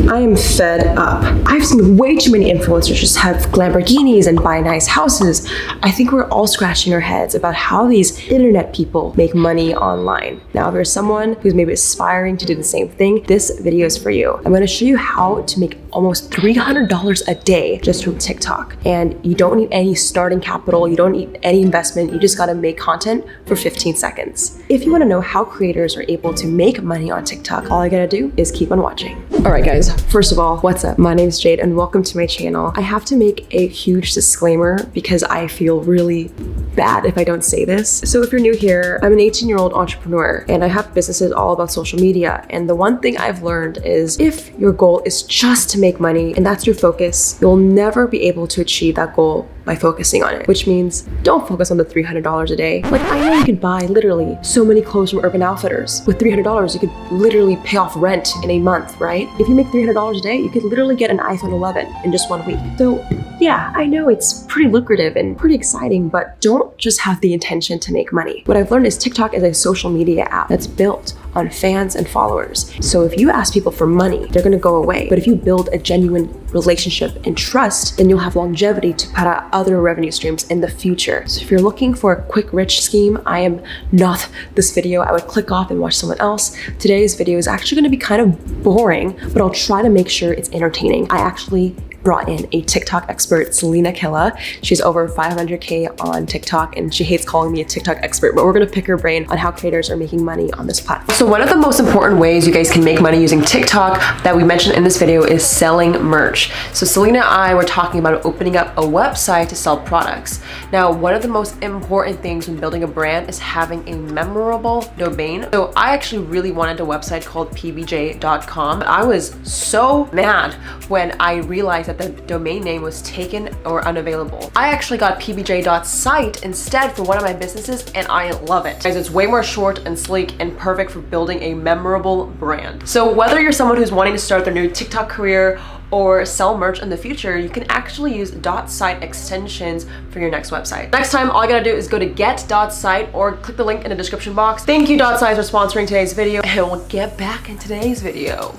I am fed up. I've seen way too many influencers just have Lamborghinis and buy nice houses. I think we're all scratching our heads about how these internet people make money online. Now, if you're someone who's maybe aspiring to do the same thing, this video is for you. I'm gonna show you how to make almost $300 a day just from TikTok. And you don't need any starting capital, you don't need any investment, you just gotta make content for 15 seconds. If you wanna know how creators are able to make money on TikTok, all I gotta do is keep on watching. All right guys, first of all, what's up? My name is Jade and welcome to my channel. I have to make a huge disclaimer because I feel really bad if I don't say this. So if you're new here, I'm an 18-year-old entrepreneur and I have businesses all about social media. And the one thing I've learned is if your goal is just to make money and that's your focus, you'll never be able to achieve that goal by focusing on it, which means don't focus on the $300 a day. Like, I know you could buy literally so many clothes from Urban Outfitters. With $300, you could literally pay off rent in a month, right? If you make $300 a day, you could literally get an iPhone 11 in just 1 week. So yeah, I know it's pretty lucrative and pretty exciting, but don't just have the intention to make money. What I've learned is TikTok is a social media app that's built on fans and followers. So if you ask people for money, they're gonna go away. But if you build a genuine relationship and trust, then you'll have longevity to put out other revenue streams in the future. So if you're looking for a quick rich scheme, I am not this video. I would click off and watch someone else. Today's video is actually gonna be kind of boring, but I'll try to make sure it's entertaining. I actually brought in a TikTok expert, Selena Killa. She's over 500K on TikTok and she hates calling me a TikTok expert, but we're gonna pick her brain on how creators are making money on this platform. So one of the most important ways you guys can make money using TikTok that we mentioned in this video is selling merch. So Selena and I were talking about opening up a website to sell products. Now, one of the most important things when building a brand is having a memorable domain. So I actually really wanted a website called pbj.com. I was so mad when I realized that the domain name was taken or unavailable. I actually got pbj.site instead for one of my businesses and I love it. Guys, it's way more short and sleek and perfect for building a memorable brand. So whether you're someone who's wanting to start their new TikTok career or sell merch in the future, you can actually use .site extensions for your next website. Next time, all you gotta do is go to get.site or click the link in the description box. Thank you .site for sponsoring today's video and we'll get back in today's video.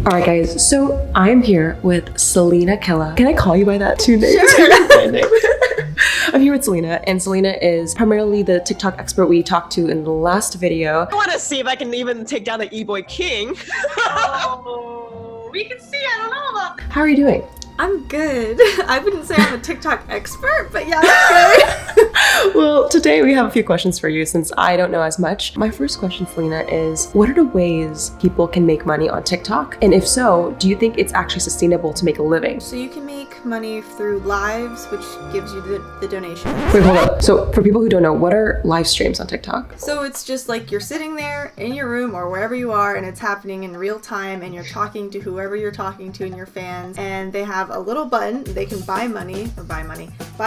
All right guys, so I'm here with Selena Killa. Can I call you by that too? Sure. I'm here with Selena, and Selena is primarily the TikTok expert we talked to in the last video. I want to see if I can even take down the e-boy king. Oh, we can see, I don't know about that. How are you doing? I'm good. I wouldn't say I'm a TikTok expert, but yeah, I'm good. Well, today we have a few questions for you since I don't know as much. My first question, Selena, is what are the ways people can make money on TikTok? And if so, do you think it's actually sustainable to make a living? So you can make money through lives, which gives you the donation. Wait, hold up. So for people who don't know, what are live streams on TikTok? So it's just like you're sitting there in your room or wherever you are and it's happening in real time and you're talking to whoever you're talking to and your fans, and they have a little button, they can buy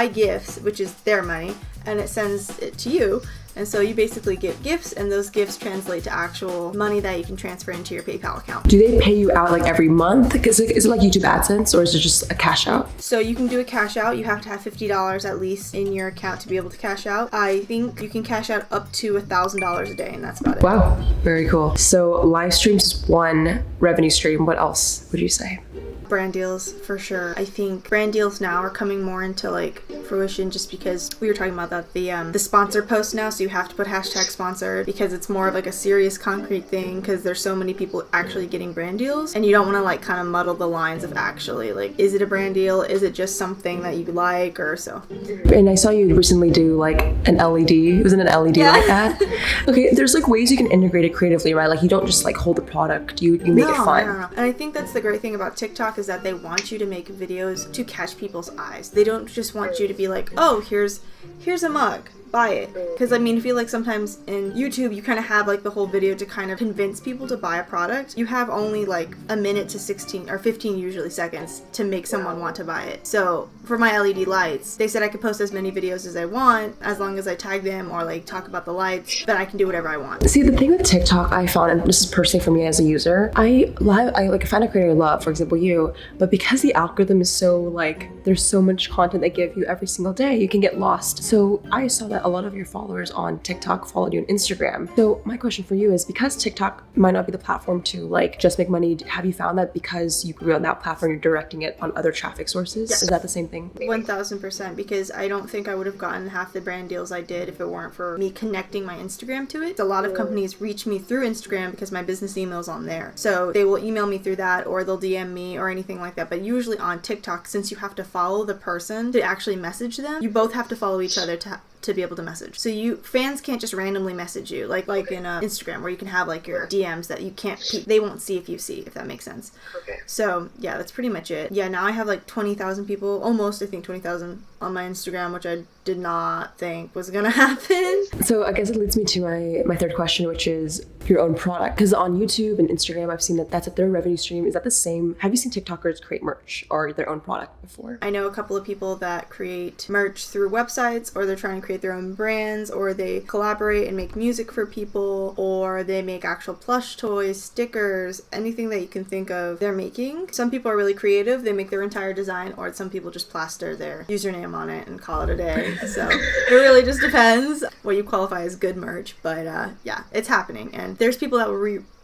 gifts, which is their money, and it sends it to you. And so you basically get gifts and those gifts translate to actual money that you can transfer into your PayPal account. Do they pay you out like every month? Is it like YouTube AdSense or is it just a cash out? So you can do a cash out. You have to have $50 at least in your account to be able to cash out. I think you can cash out up to $1,000 a day and that's about it. Wow, very cool. So live streams is one revenue stream. What else would you say? Brand deals for sure. I think brand deals now are coming more into like fruition just because we were talking about that the sponsor post now, so you have to put hashtag sponsored because it's more of like a serious concrete thing because there's so many people actually getting brand deals and you don't want to like kind of muddle the lines of actually like, is it a brand deal, is it just something that you like, or so. And I saw you recently do like an LED. It was in an LED like that. Okay, there's like ways you can integrate it creatively, right? Like you don't just like hold the product, you make it fun. No. And I think that's the great thing about TikTok is that they want you to make videos to catch people's eyes. They don't just want you to be like, oh, here's a mug, buy it. Because I mean, I feel like sometimes in YouTube you kind of have like the whole video to kind of convince people to buy a product. You have only like a minute to 16 or 15 usually seconds to make someone want to buy it. So for my LED lights, they said I could post as many videos as I want as long as I tag them or like talk about the lights, but I can do whatever I want. See, the thing with TikTok I found, and this is personally for me as a user, I like find a creator I love, for example you, but because the algorithm is so like, there's so much content they give you every single day, you can get lost. So I saw that a lot of your followers on TikTok followed you on Instagram. So my question for you is, because TikTok might not be the platform to like just make money, have you found that because you grew on that platform, you're directing it on other traffic sources? Yes. Is that the same thing? 1000%, because I don't think I would have gotten half the brand deals I did if it weren't for me connecting my Instagram to it. A lot of companies reach me through Instagram because my business email is on there. So they will email me through that, or they'll DM me or anything like that. But usually on TikTok, since you have to follow the person to actually message them, you both have to follow each other to be able to message. So fans can't just randomly message you like in Instagram, where you can have like your DMs that you can't, they won't see if that makes sense. Okay. So yeah, that's pretty much it. Yeah, now I have like 20,000 people, almost, I think 20,000 on my Instagram, which I did not think was gonna happen. So I guess it leads me to my third question, which is your own product. Because on YouTube and Instagram, I've seen that that's their revenue stream. Is that the same? Have you seen TikTokers create merch or their own product before? I know a couple of people that create merch through websites, or they're trying to create their own brands, or they collaborate and make music for people, or they make actual plush toys, stickers, anything that you can think of they're making. Some people are really creative. They make their entire design, or some people just plaster their username on it and call it a day. So it really just depends what you qualify as good merch. But yeah, it's happening. And there's people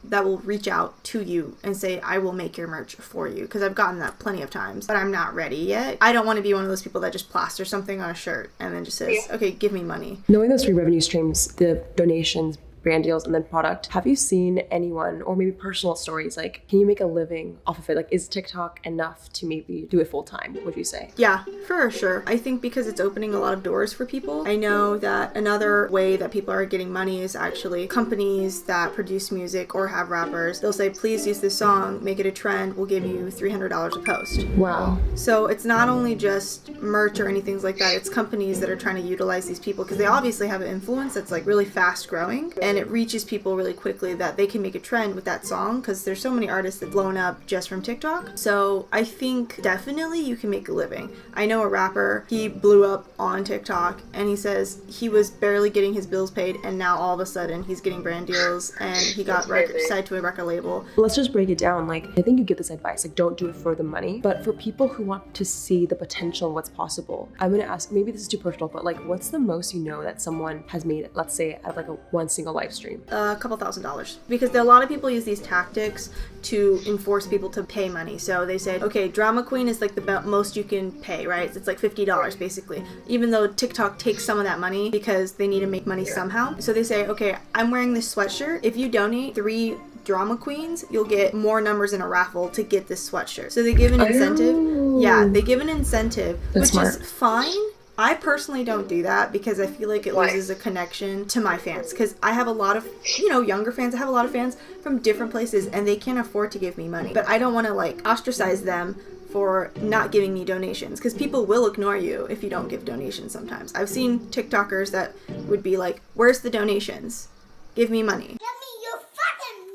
that will reach out to you and say, I will make your merch for you, because I've gotten that plenty of times, but I'm not ready yet. I don't want to be one of those people that just plaster something on a shirt and then just says, okay, give me money. Knowing those three revenue streams, the donations, brand deals, and then product, have you seen anyone, or maybe personal stories, like, can you make a living off of it? Like, is TikTok enough to maybe do it full time, would you say? Yeah, for sure. I think because it's opening a lot of doors for people. I know that another way that people are getting money is actually companies that produce music or have rappers. They'll say, please use this song, make it a trend, we'll give you $300 a post. Wow. So it's not only just merch or anything like that, it's companies that are trying to utilize these people, because they obviously have an influence that's like really fast growing, and it reaches people really quickly that they can make a trend with that song, because there's so many artists that blown up just from TikTok. So I think definitely you can make a living. I know a rapper, he blew up on TikTok, and he says he was barely getting his bills paid, and now all of a sudden he's getting brand deals, and he got signed to a record label. Let's just break it down. Like, I think you give this advice, like, don't do it for the money, but for people who want to see the potential of what's possible, I'm gonna ask, maybe this is too personal, but like, what's the most you know that someone has made, let's say, out of like one single live stream? A couple $1,000s, because a lot of people use these tactics to enforce people to pay money. So they say, okay, drama queen is like the most you can pay, right? It's like $50 basically, even though TikTok takes some of that money because they need to make money somehow. So they say, okay, I'm wearing this sweatshirt. If you donate 3 drama queens, you'll get more numbers in a raffle to get this sweatshirt. So they give an incentive. Yeah, they give an incentive, That's which smart. is fine. I personally don't do that because I feel like it loses a connection to my fans, because I have a lot of, younger fans. I have a lot of fans from different places, and they can't afford to give me money. But I don't want to like ostracize them for not giving me donations, because people will ignore you if you don't give donations sometimes. I've seen TikTokers that would be like, where's the donations? Give me money. Give me your fucking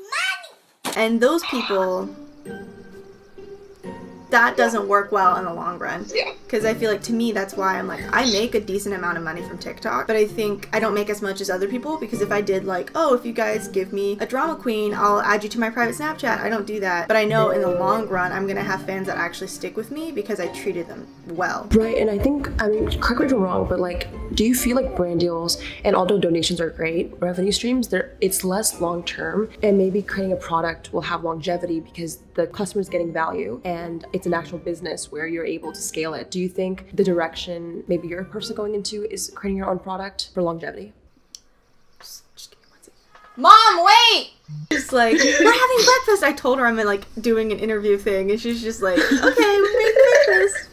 money! And those people, that doesn't work well in the long run. Yeah. Because I feel like, to me, that's why I'm like, I make a decent amount of money from TikTok, but I think I don't make as much as other people, because if I did like, oh, if you guys give me a drama queen, I'll add you to my private Snapchat. I don't do that. But I know in the long run, I'm going to have fans that actually stick with me because I treated them well. Right, and I think, I mean, correct me if I'm wrong, but like, do you feel like brand deals, and although donations are great, revenue streams, it's less long-term, and maybe creating a product will have longevity because the customer's getting value, and it's an actual business where you're able to scale it. Do you think the direction maybe you're personally going into is creating your own product for longevity? Just give me 1 second. Mom, wait! Just like, we're having breakfast. I told her I'm like doing an interview thing, and she's just like, okay, we're making breakfast.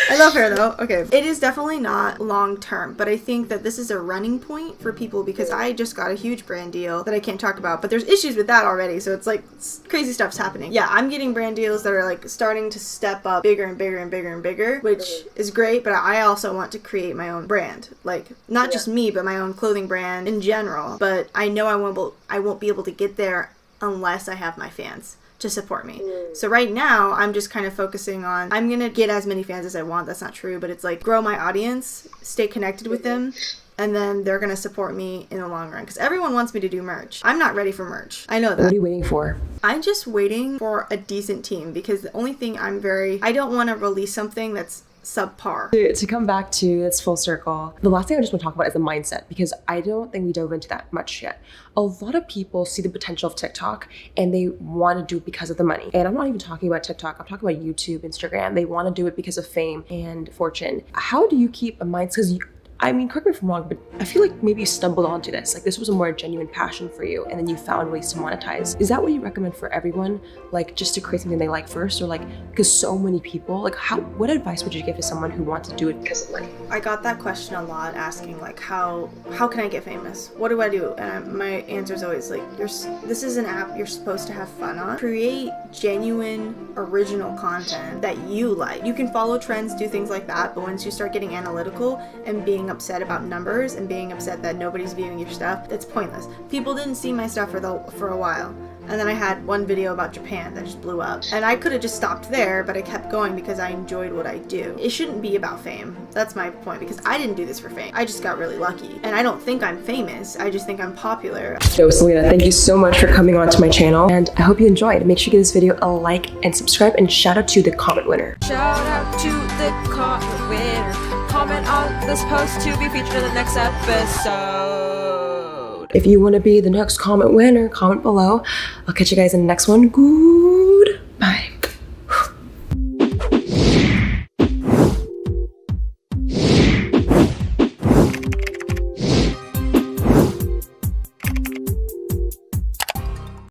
I love her though. Okay. It is definitely not long term, but I think that this is a running point for people, because I just got a huge brand deal that I can't talk about, but there's issues with that already. So it's like crazy stuff's happening. Yeah, I'm getting brand deals that are like starting to step up bigger and bigger and bigger and bigger, which is great, but I also want to create my own brand. Like, not just me, but my own clothing brand in general. But I know I won't be able to get there unless I have my fans to support me. So right now, I'm just kind of focusing on, I'm gonna get as many fans as I want. That's not true, but it's like grow my audience, stay connected with them, and then they're gonna support me in the long run. Because everyone wants me to do merch. I'm not ready for merch. I know that. What are you waiting for? I'm just waiting for a decent team, because the only thing I don't want to release something that's subpar. To come back to this full circle, the last thing I just want to talk about is the mindset, because I don't think we dove into that much yet. A lot of people see the potential of TikTok and they want to do it because of the money. And I'm not even talking about TikTok, I'm talking about YouTube, Instagram. They want to do it because of fame and fortune. How do you keep a mindset? Because I mean, correct me if I'm wrong, but I feel like maybe you stumbled onto this. Like this was a more genuine passion for you and then you found ways to monetize. Is that what you recommend for everyone? Like just to create something they like first, or like, because so many people, like what advice would you give to someone who wants to do it because of money? I got that question a lot, asking like, how can I get famous? What do I do? And my answer is always like, this is an app you're supposed to have fun on. Create genuine, original content that you like. You can follow trends, do things like that, but once you start getting analytical and being upset about numbers and being upset that nobody's viewing your stuff, that's pointless. People didn't see my stuff for a while. And then I had one video about Japan that just blew up. And I could have just stopped there, but I kept going because I enjoyed what I do. It shouldn't be about fame. That's my point, because I didn't do this for fame. I just got really lucky. And I don't think I'm famous. I just think I'm popular. So Selena, thank you so much for coming on to my channel, and I hope you enjoyed. Make sure you give this video a like and subscribe, and shout out to the comment winner. Shout out to the comment winner. Comment on this post to be featured in the next episode. If you want to be the next comment winner, comment below. I'll catch you guys in the next one. Goodbye.